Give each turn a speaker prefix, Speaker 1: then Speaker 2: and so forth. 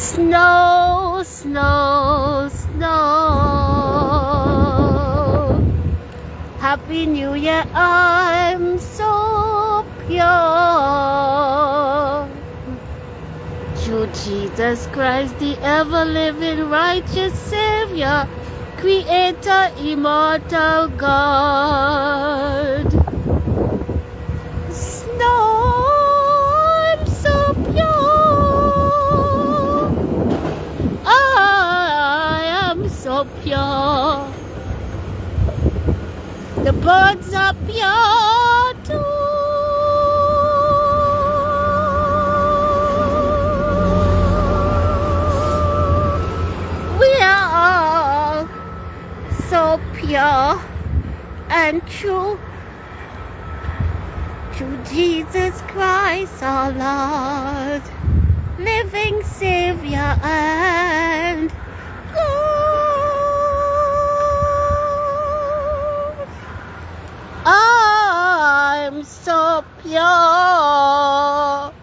Speaker 1: Snow, snow, snow. Happy New Year, I'm so pure. Through Jesus Christ, the ever-living righteous Saviour, Creator, immortal God. Snow, I'm so pure. I am so pure. The birds are pure too. We are all so pure and true. Through Jesus Christ our Lord, living Saviour and God. I'm so pure.